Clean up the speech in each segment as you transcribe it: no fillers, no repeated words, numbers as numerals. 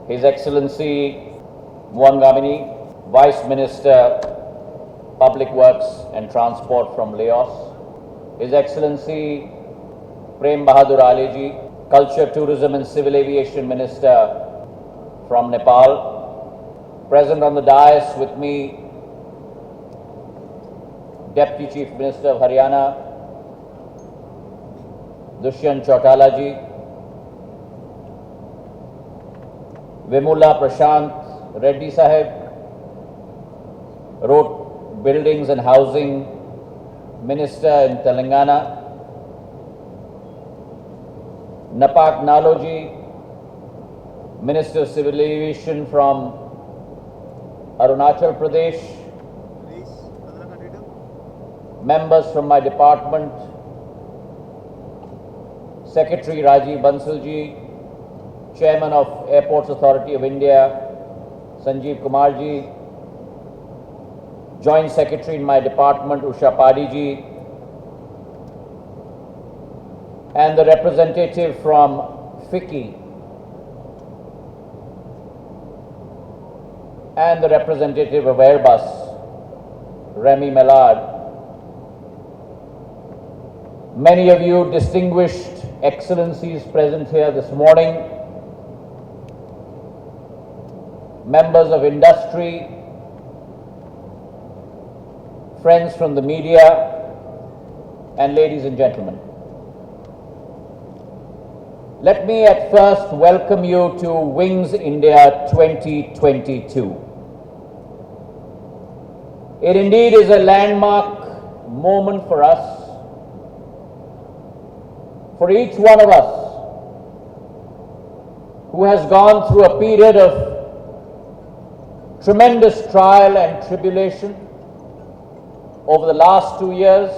His Excellency Muangamini, Vice Minister, Public Works and Transport from Laos, His Excellency Prem Bahadur Aliji, Culture, Tourism and Civil Aviation Minister from Nepal. Present on the dais with me, Deputy Chief Minister of Haryana, Dushyant Chautala ji, Vimula Prashant Reddy Sahib, Road, Buildings and Housing Minister in Telangana, Napak Naloji, Minister of Civil Aviation from Arunachal Pradesh, members from my department, Secretary Rajiv Bansal ji, Chairman of Airports Authority of India, Sanjeev Kumar ji, Joint Secretary in my department, Usha Padi ji, and the representative from FICCI, and the representative of Airbus, Remy Mellard. Many of you distinguished excellencies present here this morning, members of industry, friends from the media, and ladies and gentlemen. Let me at first welcome you to Wings India 2022. It indeed is a landmark moment for us, for each one of us who has gone through a period of tremendous trial and tribulation over the last 2 years,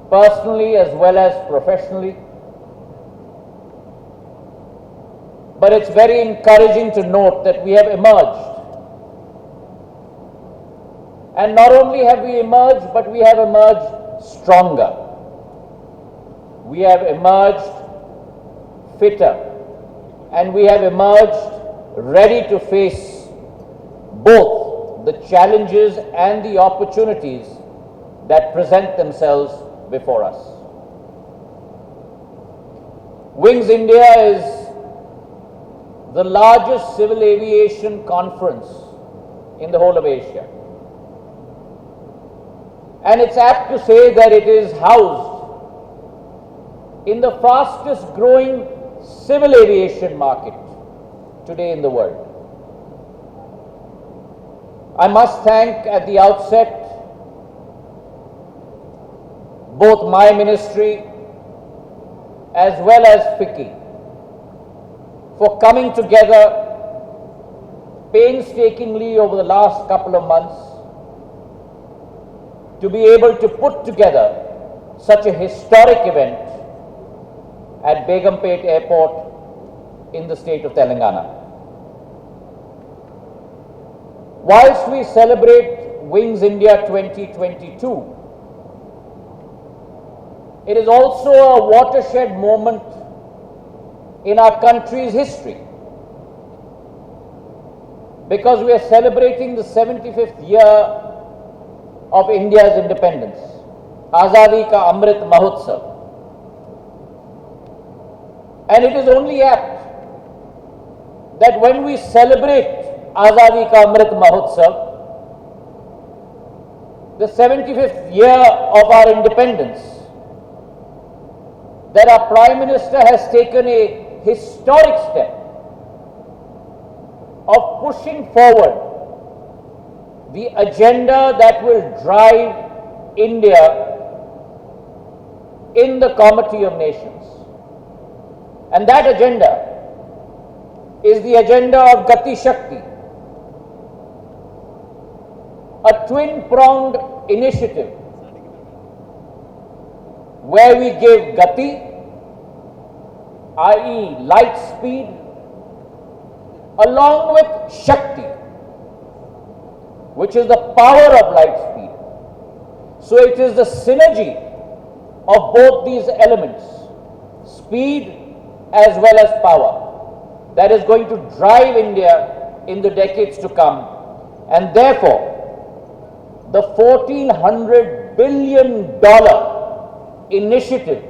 personally as well as professionally. But it's very encouraging to note that we have emerged. And not only have we emerged, but we have emerged stronger. We have emerged fitter, and we have emerged ready to face both the challenges and the opportunities that present themselves before us. Wings India is the largest civil aviation conference in the whole of Asia. And it's apt to say that it is housed in the fastest growing civil aviation market today in the world. I must thank at the outset both my ministry as well as FICCI for coming together painstakingly over the last couple of months to be able to put together such a historic event at Begumpet Airport in the state of Telangana. Whilst we celebrate Wings India 2022, it is also a watershed moment in our country's history, because we are celebrating the 75th year of India's independence, Azadi Ka Amrit Mahotsav. And it is only apt that when we celebrate Azadi Ka Amrit Mahotsav, the 75th year of our independence, that our Prime Minister has taken a historic step of pushing forward the agenda that will drive India in the Comity of Nations. And that agenda is the agenda of Gati Shakti, a twin-pronged initiative where we give Gati, i.e. light speed, along with Shakti, which is the power of light speed. So it is the synergy of both these elements, speed as well as power, that is going to drive India in the decades to come, and therefore the $1,400 billion initiative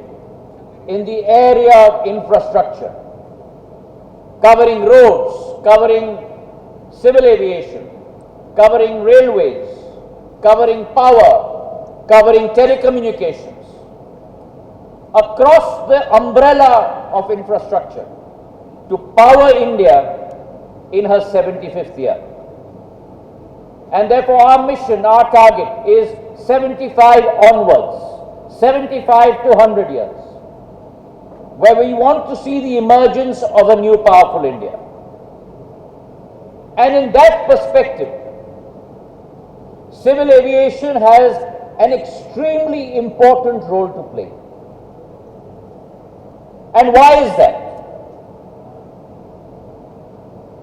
in the area of infrastructure, covering roads, covering civil aviation, covering railways, covering power, covering telecommunications, across the umbrella of infrastructure to power India in her 75th year. And therefore our mission, our target is 75 onwards, 75 to 100 years, where we want to see the emergence of a new powerful India. And in that perspective, civil aviation has an extremely important role to play. And why is that?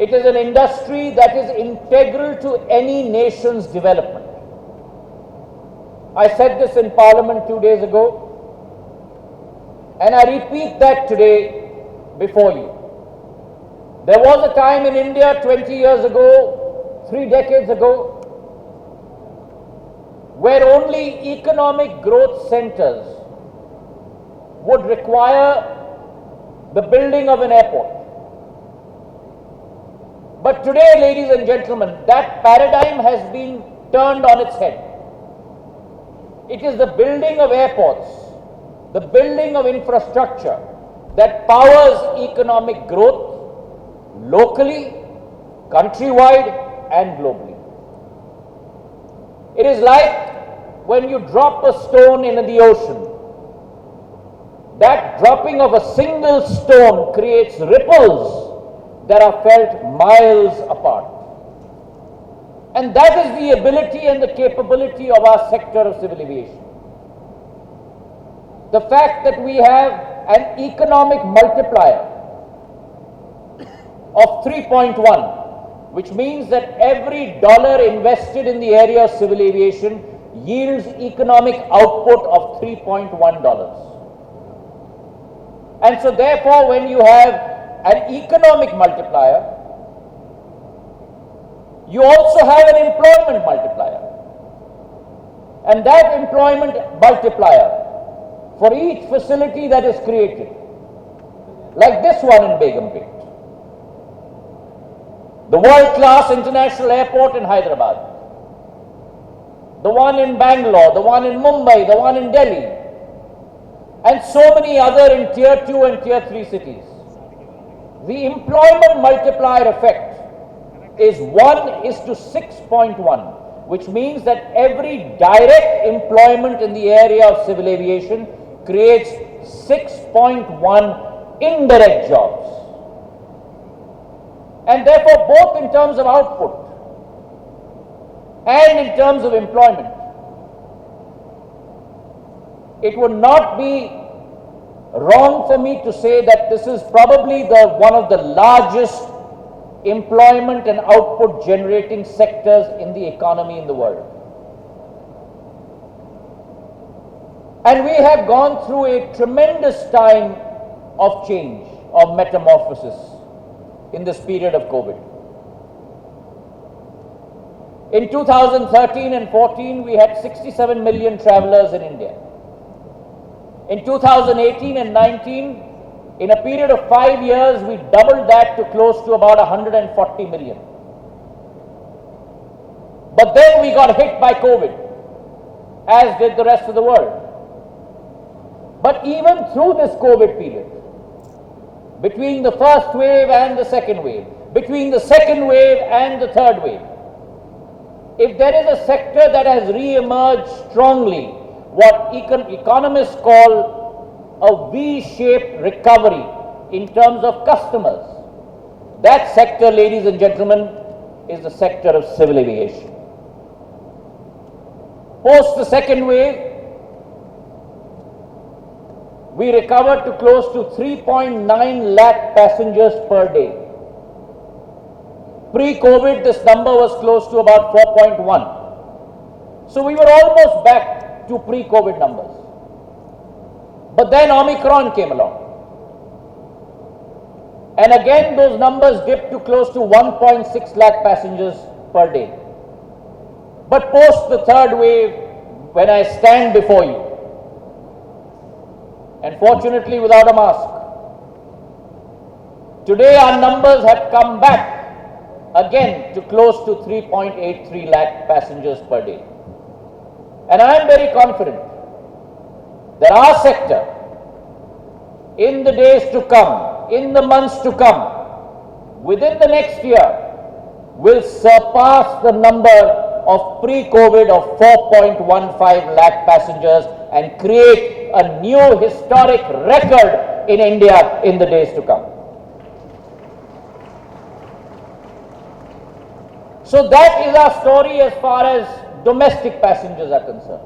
It is an industry that is integral to any nation's development. I said this in Parliament 2 days ago, and I repeat that today before you. There was a time in India 20 years ago, 3 decades ago, where only economic growth centers would require the building of an airport. But today, ladies and gentlemen, that paradigm has been turned on its head. It is the building of airports, the building of infrastructure that powers economic growth locally, countrywide, and globally. It is like when you drop a stone into the ocean. That dropping of a single stone creates ripples that are felt miles apart. And that is the ability and the capability of our sector of civil aviation. The fact that we have an economic multiplier of 3.1, which means that every dollar invested in the area of civil aviation yields economic output of $3.1. And so therefore, when you have an economic multiplier, you also have an employment multiplier. And that employment multiplier for each facility that is created, like this one in Begumpet, the world-class international airport in Hyderabad, the one in Bangalore, the one in Mumbai, the one in Delhi, and so many other in tier 2 and tier 3 cities. The employment multiplier effect is 1 is to 6.1, which means that every direct employment in the area of civil aviation creates 6.1 indirect jobs. And therefore, both in terms of output and in terms of employment, it would not be wrong for me to say that this is probably one of the largest employment and output generating sectors in the economy in the world. And we have gone through a tremendous time of change, of metamorphosis in this period of COVID. In 2013 and 14, we had 67 million travelers in India. In 2018 and 19, in a period of 5 years, we doubled that to close to about 140 million. But then we got hit by COVID, as did the rest of the world. But even through this COVID period, between the first wave and the second wave, between the second wave and the third wave, if there is a sector that has re-emerged strongly, what economists call a V-shaped recovery in terms of customers, that sector, ladies and gentlemen, is the sector of civil aviation. Post the second wave, we recovered to close to 3.9 lakh passengers per day. Pre-COVID, this number was close to about 4.1. So we were almost back to pre-COVID numbers. But then Omicron came along. And again those numbers dipped to close to 1.6 lakh passengers per day. But post the third wave, when I stand before you, and fortunately without a mask, today our numbers have come back again to close to 3.83 lakh passengers per day. And I am very confident that our sector, in the days to come, in the months to come, within the next year, will surpass the number of pre-COVID of 4.15 lakh passengers and create a new historic record in India in the days to come. So that is our story as far as domestic passengers are concerned.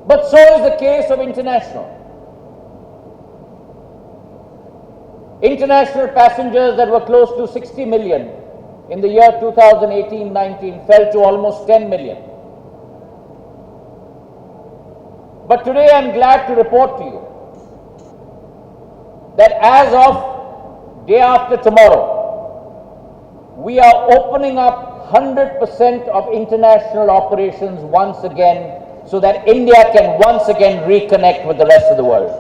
But so is the case of international. International passengers that were close to 60 million in the year 2018-19 fell to almost 10 million. But today I am glad to report to you that as of day after tomorrow, we are opening up 100% of international operations once again, so that India can once again reconnect with the rest of the world.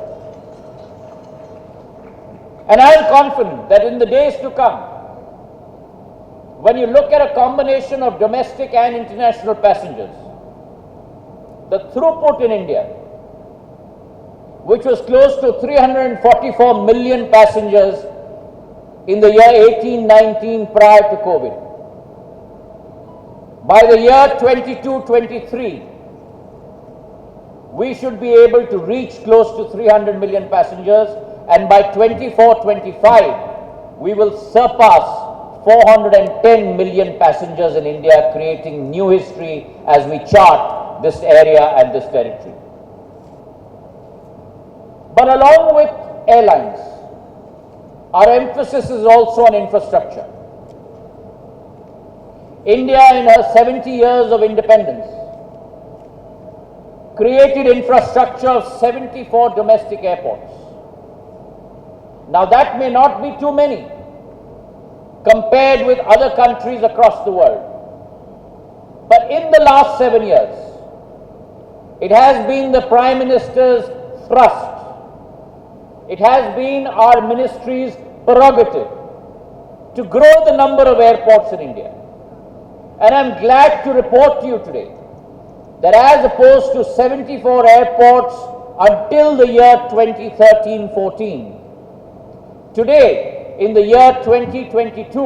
And I am confident that in the days to come, when you look at a combination of domestic and international passengers, the throughput in India, which was close to 344 million passengers in the year 18-19 prior to COVID, by the year 22-23, we should be able to reach close to 300 million passengers, and by 24-25, we will surpass 410 million passengers in India, creating new history as we chart this area and this territory. But along with airlines, our emphasis is also on infrastructure. India, in her 70 years of independence, created infrastructure of 74 domestic airports. Now that may not be too many compared with other countries across the world. But in the last 7 years, it has been the Prime Minister's thrust, it has been our ministry's prerogative to grow the number of airports in India. And I'm glad to report to you today that as opposed to 74 airports until the year 2013-14, today in the year 2022,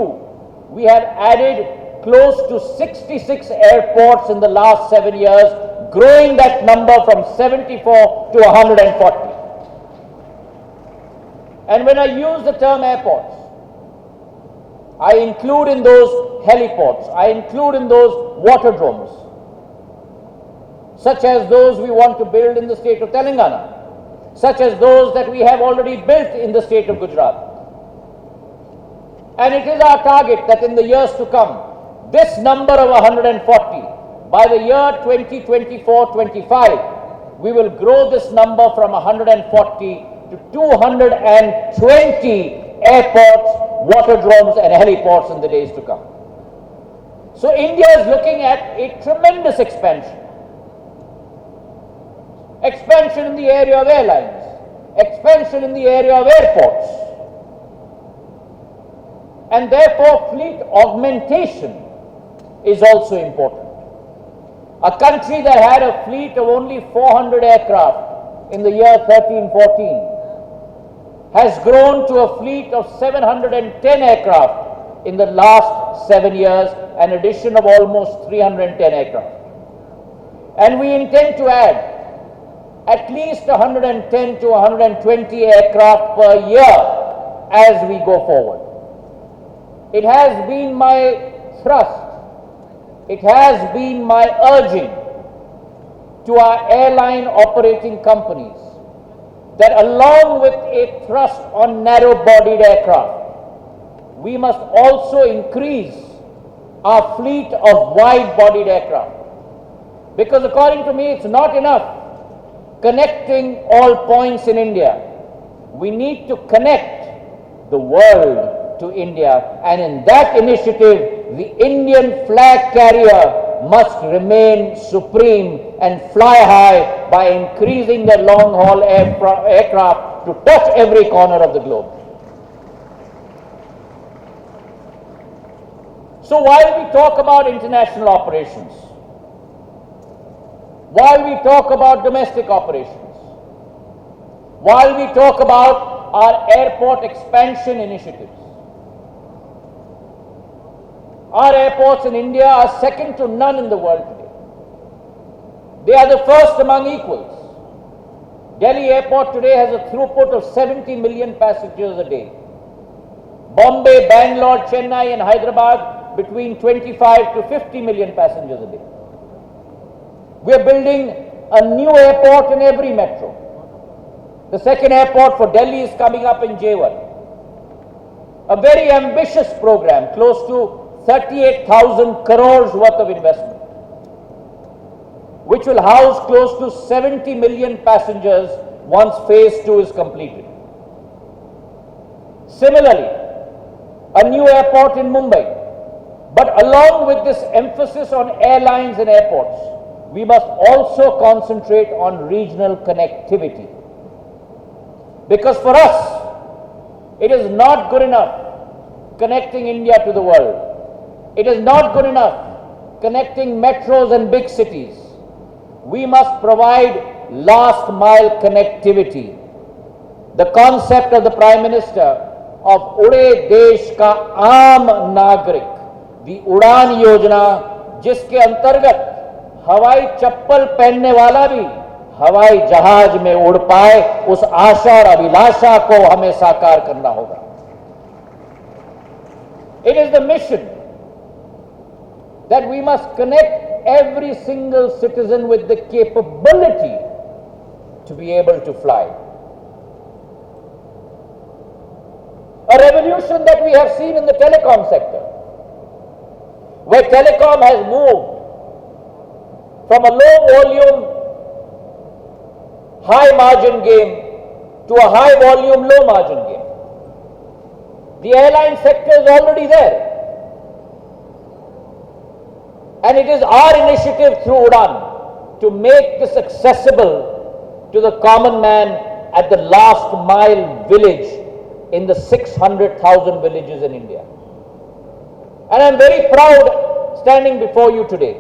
we have added close to 66 airports in the last 7 years, growing that number from 74 to 140. And when I use the term airports, I include in those heliports, I include in those waterdromes, such as those we want to build in the state of Telangana, such as those that we have already built in the state of Gujarat. And it is our target that in the years to come, this number of 140, by the year 2024-25, we will grow this number from 140 to 220 airports, waterdromes and heliports in the days to come. So India is looking at a tremendous expansion. Expansion in the area of airlines, expansion in the area of airports, and therefore fleet augmentation is also important. A country that had a fleet of only 400 aircraft in the year 13-14 has grown to a fleet of 710 aircraft in the last 7 years, an addition of almost 310 aircraft. And we intend to add at least 110 to 120 aircraft per year as we go forward. It has been my thrust, it has been my urging to our airline operating companies that along with a thrust on narrow-bodied aircraft, we must also increase our fleet of wide-bodied aircraft. Because according to me, it's not enough connecting all points in India We need to connect the world to India, and in that initiative, the Indian flag carrier must remain supreme and fly high by increasing their long-haul aircraft to touch every corner of the globe. So while we talk about international operations, while we talk about domestic operations, while we talk about our airport expansion initiatives, our airports in India are second to none in the world today. They are the first among equals. Delhi Airport today has a throughput of 70 million passengers a day. Bombay, Bangalore, Chennai and Hyderabad between 25 to 50 million passengers a day. We are building a new airport in every metro. The second airport for Delhi is coming up in Jewar. A very ambitious program, close to 38,000 crores worth of investment, which will house close to 70 million passengers once phase 2 is completed. Similarly, a new airport in Mumbai. But along with this emphasis on airlines and airports, we must also concentrate on regional connectivity. Because for us, it is not good enough connecting India to the world. It is not good enough connecting metros and big cities. We must provide last mile connectivity. The concept of the Prime Minister of Ude Desh Ka Aam Nagrik, the Udan Yojana, जिसके अंतर्गत हवाई चप्पल पहनने वाला भी हवाई जहाज में उड़ पाए, उस आशा और अभिलाषा को हमें साकार करना होगा. It is the mission that we must connect every single citizen with the capability to be able to fly. A revolution that we have seen in the telecom sector, where telecom has moved from a low volume, high margin game to a high volume, low margin game. The airline sector is already there. And it is our initiative through Udan to make this accessible to the common man at the last mile village in the 600,000 villages in India. And I am very proud standing before you today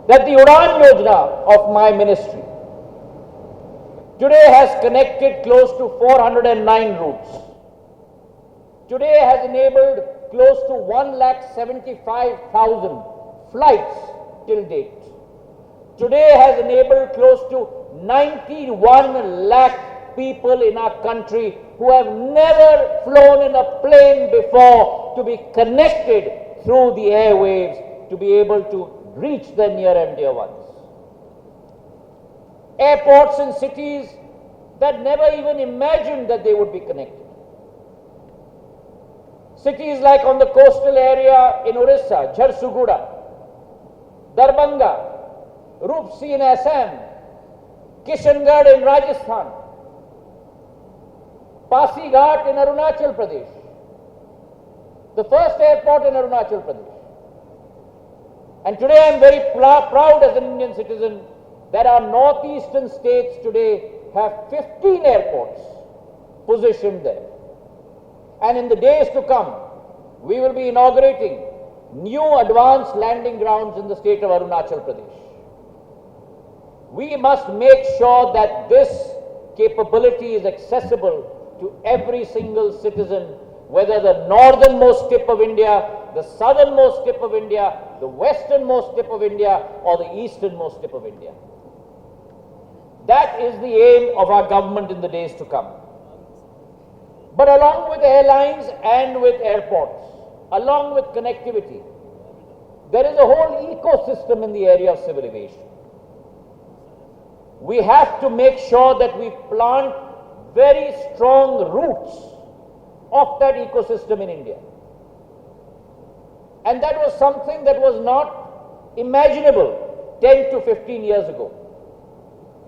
that the Udan Yojana of my ministry today has connected close to 409 routes. Today has enabled close to 1,75,000 flights till date. Today has enabled close to 91 lakh people in our country who have never flown in a plane before to be connected through the airwaves to be able to reach their near and dear ones. Airports in cities that never even imagined that they would be connected. Cities like on the coastal area in Orissa, Jharsuguda, Darbhanga, Roopsi in Assam, Kishangarh in Rajasthan, Pasighat in Arunachal Pradesh, the first airport in Arunachal Pradesh. And today I am very proud as an Indian citizen that our northeastern states today have 15 airports positioned there. And in the days to come, we will be inaugurating new advanced landing grounds in the state of Arunachal Pradesh. We must make sure that this capability is accessible to every single citizen, whether the northernmost tip of India, the southernmost tip of India, the westernmost tip of India, or the easternmost tip of India. That is the aim of our government in the days to come. But along with airlines and with airports, along with connectivity, there is a whole ecosystem in the area of civil aviation. We have to make sure that we plant very strong roots of that ecosystem in India. And that was something that was not imaginable 10 to 15 years ago.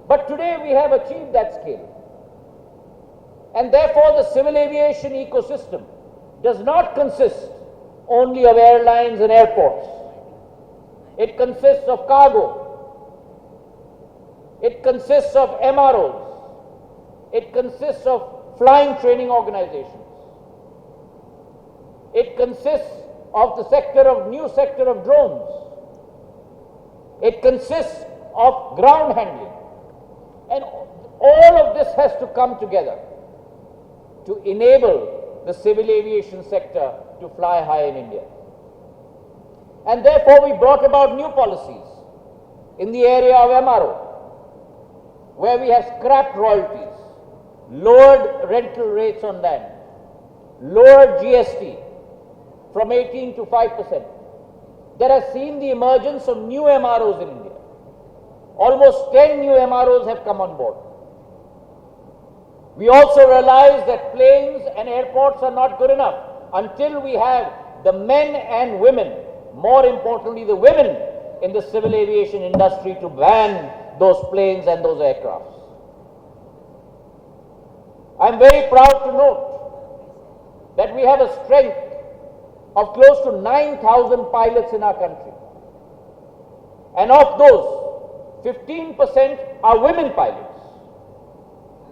But today we have achieved that scale. And therefore, the civil aviation ecosystem does not consist only of airlines and airports. It consists of cargo. It consists of MROs. It consists of flying training organizations. It consists of the new sector of drones. It consists of ground handling. And all of this has to come together to enable the civil aviation sector to fly high in India. And therefore, we brought about new policies in the area of MRO, where we have scrapped royalties, lowered rental rates on land, lowered GST from 18 to 5%. That has seen the emergence of new MROs in India. Almost 10 new MROs have come on board. We also realize that planes and airports are not good enough until we have the men and women, more importantly the women in the civil aviation industry, to man those planes and those aircrafts. I am very proud to note that we have a strength of close to 9,000 pilots in our country. And of those, 15% are women pilots.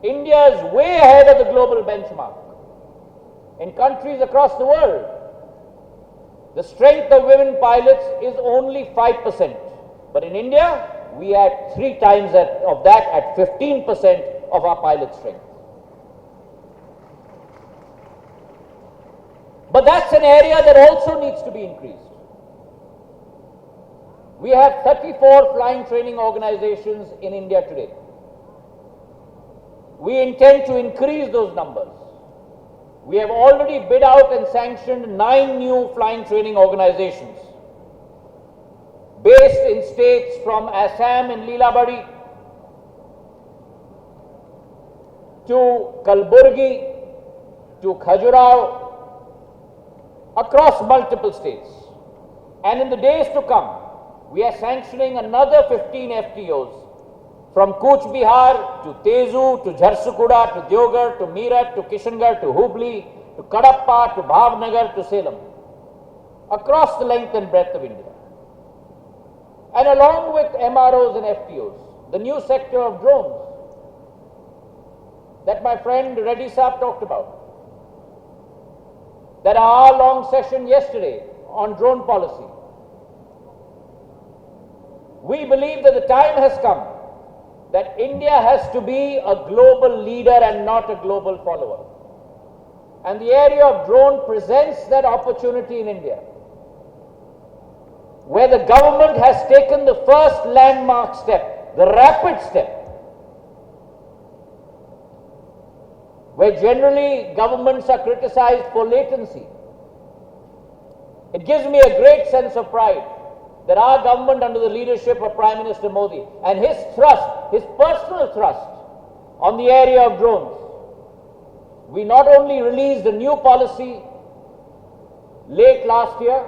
India is way ahead of the global benchmark. In countries across the world, the strength of women pilots is only 5%. But in India, we are 3 times of that at 15% of our pilot strength. But that's an area that also needs to be increased. We have 34 flying training organizations in India today. We intend to increase those numbers. We have already bid out and sanctioned 9 new flying training organizations based in states from Assam and Lilabari to Kalburgi to Khajuraho, across multiple states. And in the days to come, we are sanctioning another 15 FTOs from Cooch Behar to Tezu to Jharsuguda to Deoghar to Meerut to Kishangarh to Hubli to Kadapa to Bhavnagar to Salem, across the length and breadth of India. And along with MROs and FTOs, the new sector of drones that my friend Reddy Saab talked about, that our long session yesterday on drone policy. We believe that the time has come that India has to be a global leader and not a global follower. And the area of drone presents that opportunity in India, where the government has taken the first landmark step, the rapid step, where generally governments are criticized for latency. It gives me a great sense of pride that our government, under the leadership of Prime Minister Modi and his thrust, his personal thrust on the area of drones, we not only released a new policy late last year,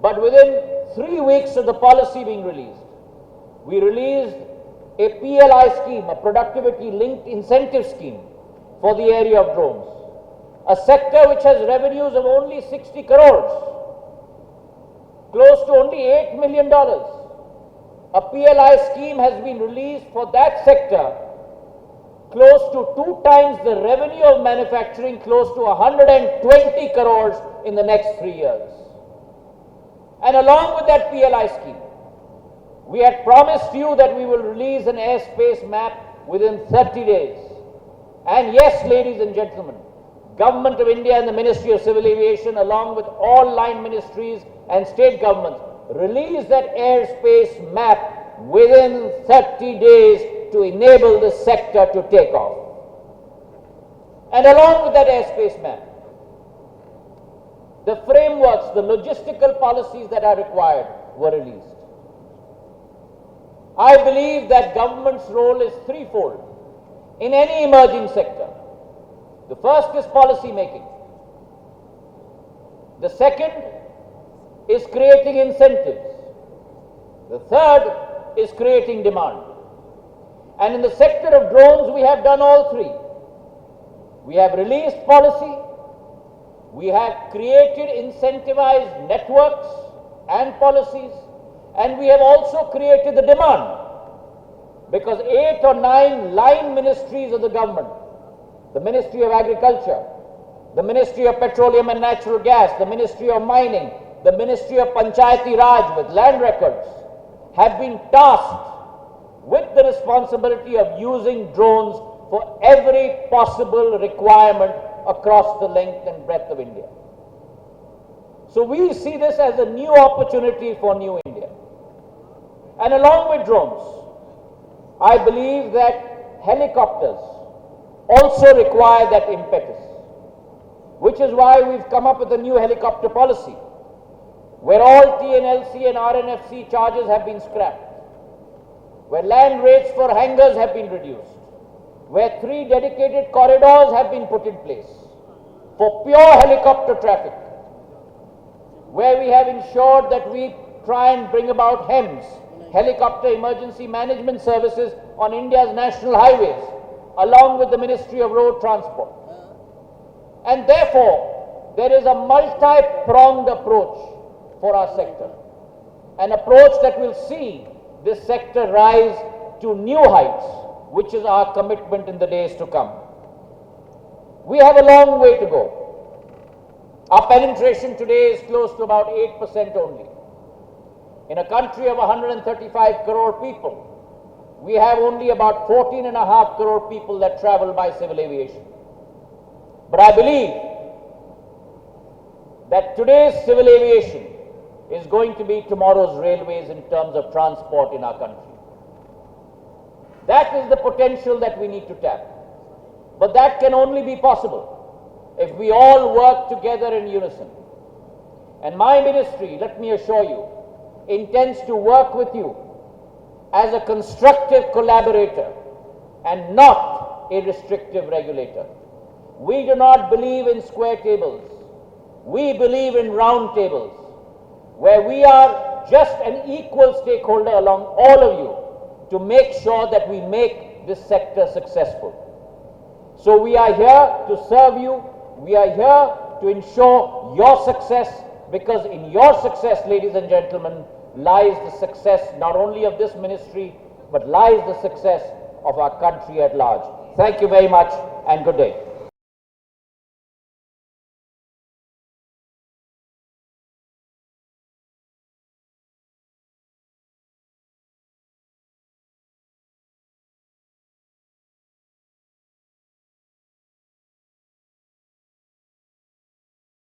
but within 3 weeks of the policy being released, we released a PLI scheme, a productivity linked incentive scheme for the area of drones, a sector which has revenues of only 60 crores, close to only $8 million. A PLI scheme has been released for that sector, close to 2 times the revenue of manufacturing, close to 120 crores in the next 3 years. And along with that PLI scheme, we had promised you that we will release an airspace map within 30 days. And yes, ladies and gentlemen, Government of India and the Ministry of Civil Aviation, along with all line ministries and state governments, released that airspace map within 30 days to enable the sector to take off. And along with that airspace map, the frameworks, the logistical policies that are required were released. I believe that government's role is threefold in any emerging sector. The first is policy making. The second is creating incentives. The third is creating demand. And in the sector of drones, we have done all three. We have released policy. We have created incentivized networks and policies, and we have also created the demand, because 8 or 9 line ministries of the government, the Ministry of Agriculture, the Ministry of Petroleum and Natural Gas, the Ministry of Mining, the Ministry of Panchayati Raj with land records, have been tasked with the responsibility of using drones for every possible requirement across the length and breadth of India. So we see this as a new opportunity for New India. And along with drones, I believe that helicopters also require that impetus, which is why we've come up with a new helicopter policy, where all TNLC and RNFC charges have been scrapped, where land rates for hangars have been reduced, where 3 dedicated corridors have been put in place for pure helicopter traffic, where we have ensured that we try and bring about HEMS, Helicopter Emergency Management Services, on India's national highways, along with the Ministry of Road Transport. And therefore, there is a multi-pronged approach for our sector, an approach that will see this sector rise to new heights, which is our commitment in the days to come. We have a long way to go. Our penetration today is close to about 8% only. In a country of 135 crore people, we have only about 14.5 crore people that travel by civil aviation. But I believe that today's civil aviation is going to be tomorrow's railways in terms of transport in our country. That is the potential that we need to tap. But that can only be possible if we all work together in unison. And my ministry, let me assure you, intends to work with you as a constructive collaborator and not a restrictive regulator. We do not believe in square tables. We believe in round tables, where we are just an equal stakeholder along all of you to make sure that we make this sector successful. So we are here to serve you. We are here to ensure your success, because in your success, ladies and gentlemen, lies the success not only of this ministry, but lies the success of our country at large. Thank you very much and good day.